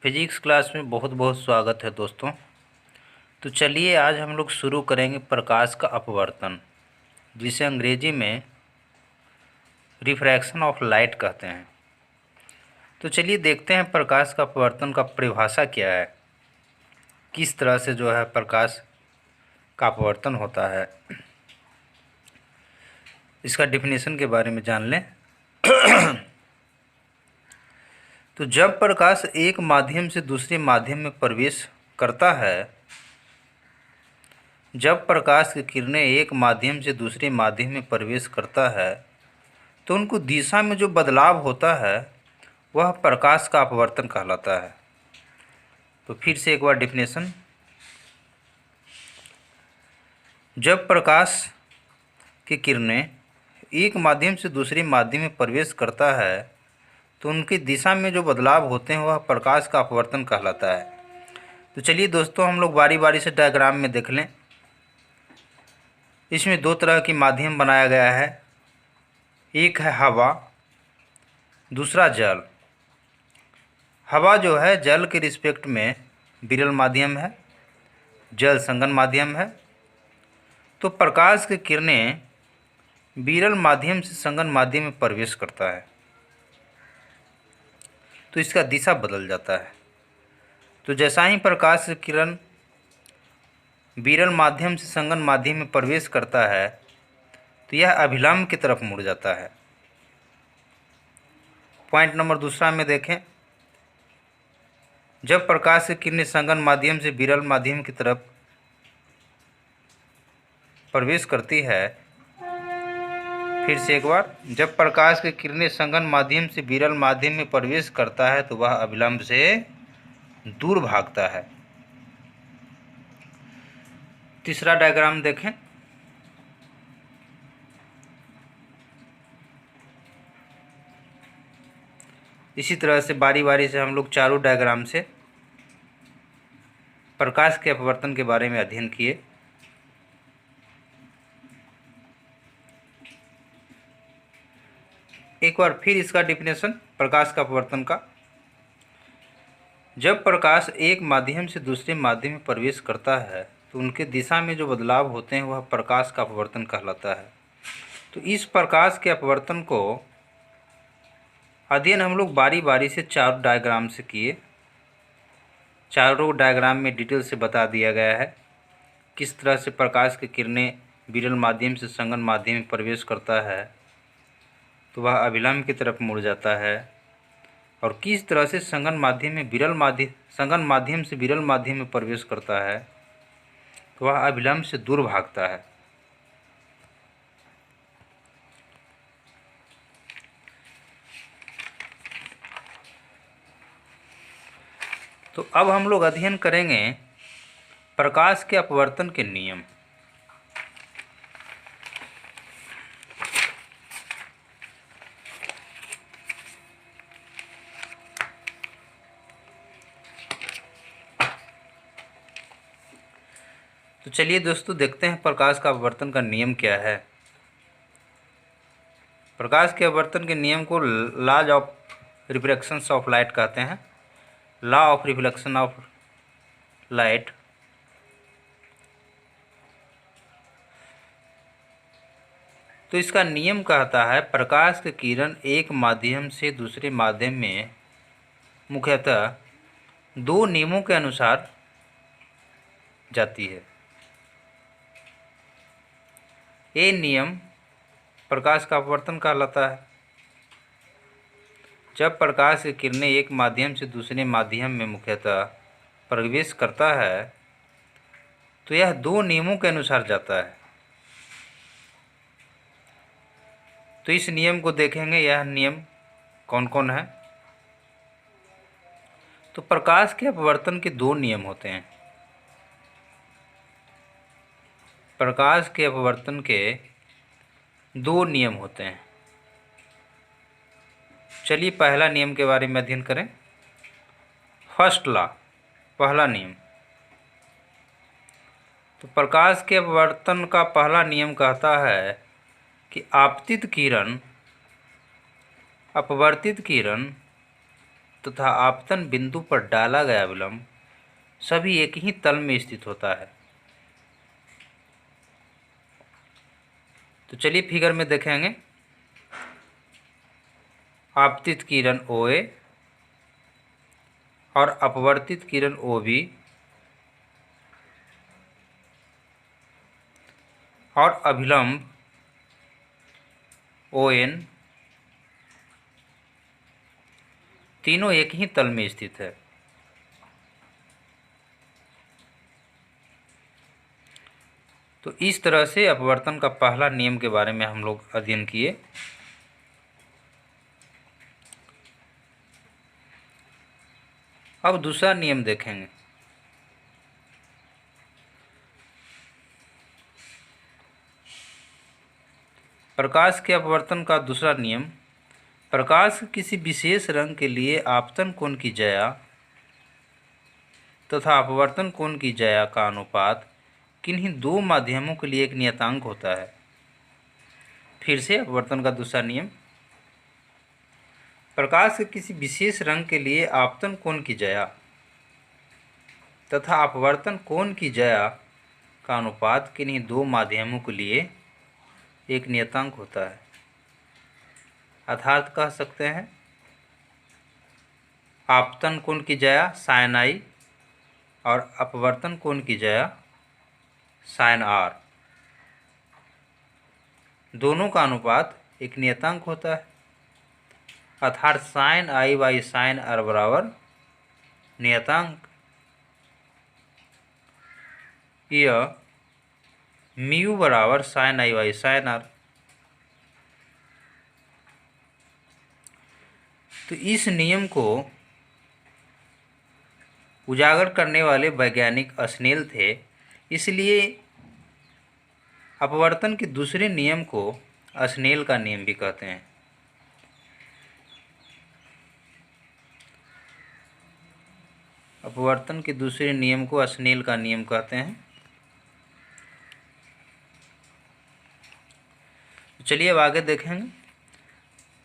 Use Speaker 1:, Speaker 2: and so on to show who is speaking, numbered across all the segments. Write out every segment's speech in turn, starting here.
Speaker 1: Physics class में बहुत बहुत स्वागत है दोस्तों। तो चलिए आज हम लोग शुरू करेंगे प्रकाश का अपवर्तन, जिसे अंग्रेजी में रिफ्रैक्शन ऑफ लाइट कहते हैं। तो चलिए देखते हैं प्रकाश का अपवर्तन का परिभाषा क्या है, किस तरह से जो है प्रकाश का अपवर्तन होता है, इसका डिफिनीशन के बारे में जान लें। तो जब प्रकाश एक माध्यम से दूसरे माध्यम में प्रवेश करता है, जब प्रकाश की किरणें एक माध्यम से दूसरे माध्यम में प्रवेश करता है तो उनको दिशा में जो बदलाव होता है वह प्रकाश का अपवर्तन कहलाता है। तो फिर से एक बार डिफिनेशन। जब प्रकाश की किरणें एक माध्यम से दूसरे माध्यम में प्रवेश करता है तो उनकी दिशा में जो बदलाव होते हैं वह प्रकाश का अपवर्तन कहलाता है। तो चलिए दोस्तों हम लोग बारी बारी से डायग्राम में देख लें। इसमें दो तरह की माध्यम बनाया गया है, एक है हवा, दूसरा जल। हवा जो है जल के रिस्पेक्ट में विरल माध्यम है, जल संगन माध्यम है। तो प्रकाश की किरणें विरल माध्यम से संगन माध्यम में प्रवेश करता है तो इसका दिशा बदल जाता है। तो जैसा ही प्रकाश की किरण विरल माध्यम से संगन माध्यम में प्रवेश करता है तो यह अभिलंब की तरफ मुड़ जाता है। पॉइंट नंबर दूसरा में देखें, जब प्रकाश की किरणें संगन माध्यम से विरल माध्यम की तरफ प्रवेश करती है, फिर से एक बार, जब प्रकाश की किरणें संगन माध्यम से विरल माध्यम में प्रवेश करता है तो वह अभिलंब से दूर भागता है। तीसरा डायग्राम देखें। इसी तरह से बारी बारी से हम लोग चारों डायग्राम से प्रकाश के अपवर्तन के बारे में अध्ययन किए। एक बार फिर इसका डिफिनेशन प्रकाश का अपवर्तन का। जब प्रकाश एक माध्यम से दूसरे माध्यम में प्रवेश करता है तो उनके दिशा में जो बदलाव होते हैं वह प्रकाश का अपवर्तन कहलाता है। तो इस प्रकाश के अपवर्तन को अध्ययन हम लोग बारी बारी से चार डायग्राम से किए। चारों डायग्राम में डिटेल से बता दिया गया है किस तरह से प्रकाश की किरणें विरल माध्यम से संगन माध्यम में प्रवेश करता है तो वह अभिलंब की तरफ मुड़ जाता है, और किस तरह से संगन माध्यम से विरल माध्यम में प्रवेश करता है तो वह अभिलंब से दूर भागता है। तो अब हम लोग अध्ययन करेंगे प्रकाश के अपवर्तन के नियम। तो चलिए दोस्तों देखते हैं प्रकाश का अपवर्तन का नियम क्या है। प्रकाश के अपवर्तन के नियम को laws of reflections of light कहते हैं, law of reflection of light. तो इसका नियम कहता है प्रकाश की किरण एक माध्यम से दूसरे माध्यम में मुख्यतः दो नियमों के अनुसार जाती है। ये नियम प्रकाश का अपवर्तन कहलाता है। जब प्रकाश की किरणें एक माध्यम से दूसरे माध्यम में मुख्यतः प्रवेश करता है तो यह दो नियमों के अनुसार जाता है। तो इस नियम को देखेंगे, यह नियम कौन कौन है। तो प्रकाश के अपवर्तन के दो नियम होते हैं। प्रकाश के अपवर्तन के दो नियम होते हैं। चलिए पहला नियम के बारे में अध्ययन करें। फर्स्ट लॉ, पहला नियम। तो प्रकाश के अपवर्तन का पहला नियम कहता है कि अपवर्तित किरण तथा आपतन बिंदु पर डाला गया विलंब सभी एक ही तल में स्थित होता है। तो चलिए फिगर में देखेंगे। आपतित किरण OA और अपवर्तित किरण OB और अभिलंब ON तीनों एक ही तल में स्थित है। तो इस तरह से अपवर्तन का पहला नियम के बारे में हम लोग अध्ययन किए। अब दूसरा नियम देखेंगे। प्रकाश के अपवर्तन का दूसरा नियम, प्रकाश किसी विशेष रंग के लिए आपतन कोण की ज्या तथा अपवर्तन कोण की ज्या का अनुपात किन्हीं दो माध्यमों के लिए एक नियतांक होता है। फिर से अपवर्तन का दूसरा नियम, प्रकाश के किसी विशेष रंग के लिए आपतन कोण की ज्या तथा अपवर्तन कोण की ज्या का अनुपात किन्हीं दो माध्यमों के लिए एक नियतांक होता है। अर्थात कह सकते हैं आपतन कोण की ज्या sin I और अपवर्तन कोण की ज्या sin R, दोनों का अनुपात एक नियतांक होता है। अर्थात sin I by sin R बराबर नियतांक। यह म्यू बराबर sin I by sin R। तो इस नियम को उजागर करने वाले वैज्ञानिक स्नेल थे, इसलिए अपवर्तन के दूसरे नियम को स्नेल का नियम भी कहते हैं। अपवर्तन के दूसरे नियम को स्नेल का नियम कहते हैं। चलिए अब आगे देखेंगे।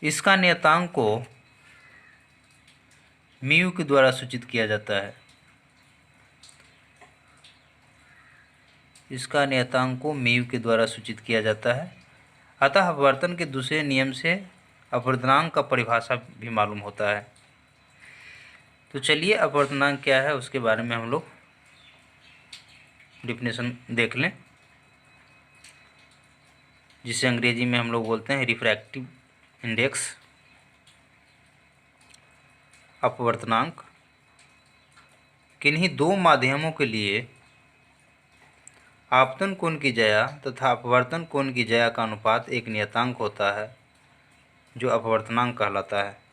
Speaker 1: इसका नियतांक को म्यू के द्वारा सूचित किया जाता है। इसका नियतांक को म्यू के द्वारा सूचित किया जाता है। अतः अपवर्तन के दूसरे नियम से अपवर्तनांक का परिभाषा भी मालूम होता है। तो चलिए अपवर्तनांक क्या है उसके बारे में हम लोग डिफिनेशन देख लें, जिसे अंग्रेजी में हम लोग बोलते हैं रिफ्रैक्टिव इंडेक्स। अपवर्तनांक किन्हीं दो माध्यमों के लिए आपतन कोण की ज्या तथा अपवर्तन कोण की ज्या का अनुपात एक नियतांक होता है, जो अपवर्तनांक कहलाता है।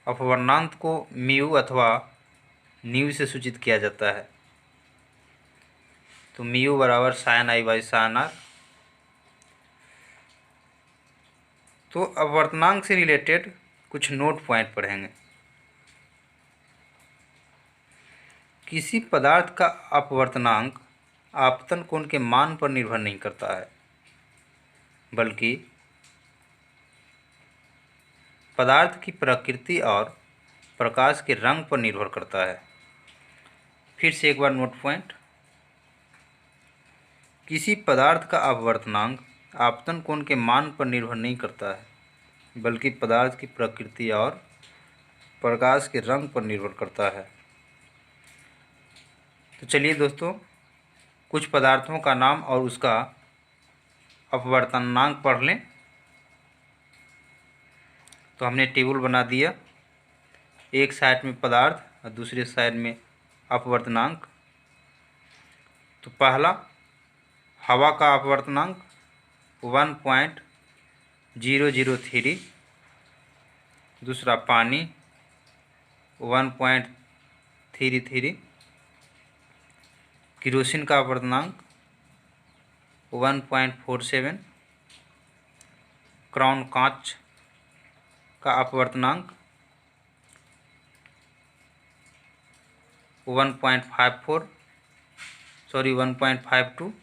Speaker 1: अपवर्तनांक को म्यू अथवा न्यू से सूचित किया जाता है। तो म्यू बराबर sin I by sin R। तो अपवर्तनांक से रिलेटेड कुछ नोट पॉइंट पढ़ेंगे। किसी पदार्थ का अपवर्तनांक आपतन कोण के मान पर निर्भर नहीं करता है, बल्कि पदार्थ की प्रकृति और प्रकाश के रंग पर निर्भर करता है। फिर से एक बार नोट पॉइंट, किसी पदार्थ का अपवर्तनांक आपतन कोण के मान पर निर्भर नहीं करता है, बल्कि पदार्थ की प्रकृति और प्रकाश के रंग पर निर्भर करता है। तो चलिए दोस्तों, कुछ पदार्थों का नाम और उसका अपवर्तनांक पढ़ लें। तो हमने टेबल बना दिया, एक साइड में पदार्थ और दूसरे साइड में अपवर्तनांक। तो पहला हवा का अपवर्तनांक 1.003, दूसरा पानी 1.33, केरोसिन का अपवर्तनांक 1.47, क्राउन कांच का अपवर्तनांक 1.52,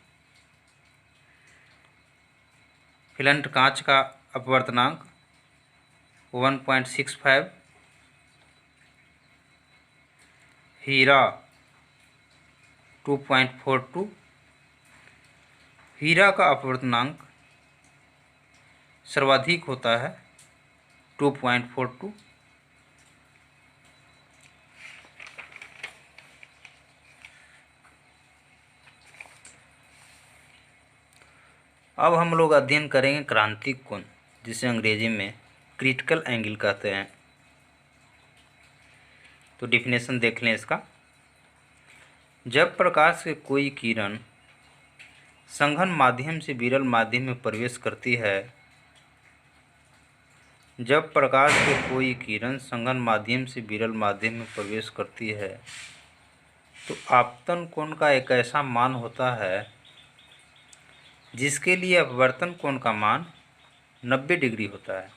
Speaker 1: फिलंट कांच का अपवर्तनांक 1.65, हीरा 2.42, हीरा का अपवर्तनांक सर्वाधिक होता है 2.42। अब हम लोग अध्ययन करेंगे क्रांतिक कोण, जिसे अंग्रेजी में क्रिटिकल एंगल कहते हैं। तो डिफिनेशन देख लें इसका। जब प्रकाश की कोई किरण संघन माध्यम से विरल माध्यम में प्रवेश करती है, जब प्रकाश की कोई किरण संघन माध्यम से विरल माध्यम में प्रवेश करती है तो आपतन कोण का एक ऐसा मान होता है जिसके लिए अपवर्तन कोण का मान 90 डिग्री होता है।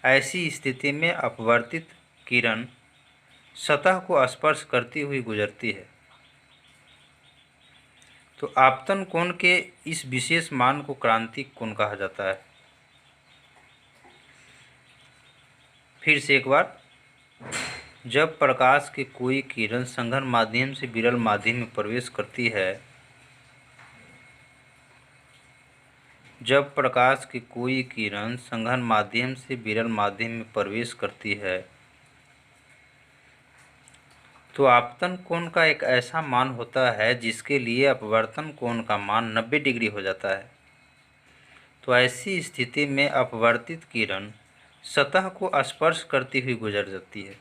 Speaker 1: ऐसी स्थिति में अपवर्तित किरण सतह को स्पर्श करती हुई गुजरती है। तो आपतन कोण के इस विशेष मान को क्रांतिक कोण कहा जाता है। फिर से एक बार, जब प्रकाश की कोई किरण संघन माध्यम से विरल माध्यम में प्रवेश करती है, जब प्रकाश की कोई किरण संघन माध्यम से विरल माध्यम में प्रवेश करती है तो आपतन कोण का एक ऐसा मान होता है जिसके लिए अपवर्तन कोण का मान 90 डिग्री हो जाता है। तो ऐसी स्थिति में अपवर्तित किरण सतह को स्पर्श करती हुई गुजर जाती है।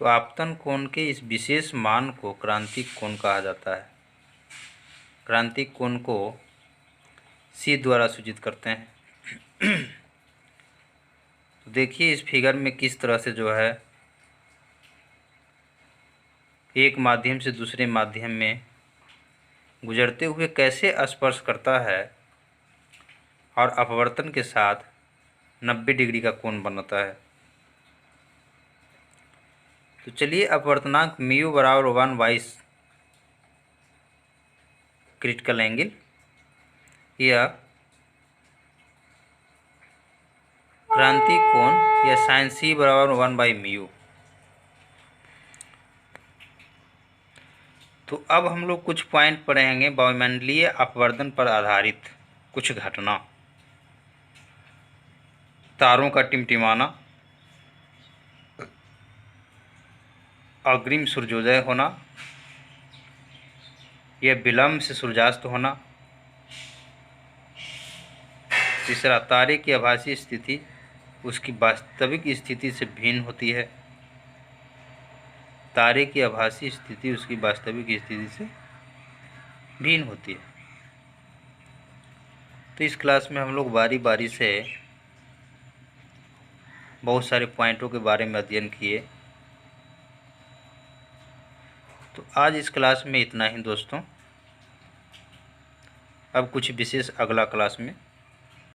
Speaker 1: तो आपतन कोण के इस विशेष मान को क्रांतिक कोण कहा जाता है। क्रांतिक कोण को सी द्वारा सूचित करते हैं। तो देखिए इस फिगर में किस तरह से जो है एक माध्यम से दूसरे माध्यम में गुजरते हुए कैसे स्पर्श करता है और अपवर्तन के साथ 90 डिग्री का कोण बनता है। तो चलिए अपवर्तनांक म्यू बराबर 1/, क्रिटिकल एंगल, या क्रांतिक कोण या साइन सी बराबर 1/μ। तो अब हम लोग कुछ पॉइंट पढ़ेंगे वायुमंडलीय अपवर्तन पर आधारित कुछ घटना। तारों का टिमटिमाना, अग्रिम सूर्योदय होना या विलंब से सूर्यास्त होना। तीसरा, तारे की आभासी स्थिति उसकी वास्तविक स्थिति से भिन्न होती है। तारे की आभासी स्थिति उसकी वास्तविक स्थिति से भिन्न होती है। तो इस क्लास में हम लोग बारी बारी से बहुत सारे पॉइंटों के बारे में अध्ययन किए। तो आज इस क्लास में इतना ही दोस्तों। अब कुछ विशेष अगला क्लास में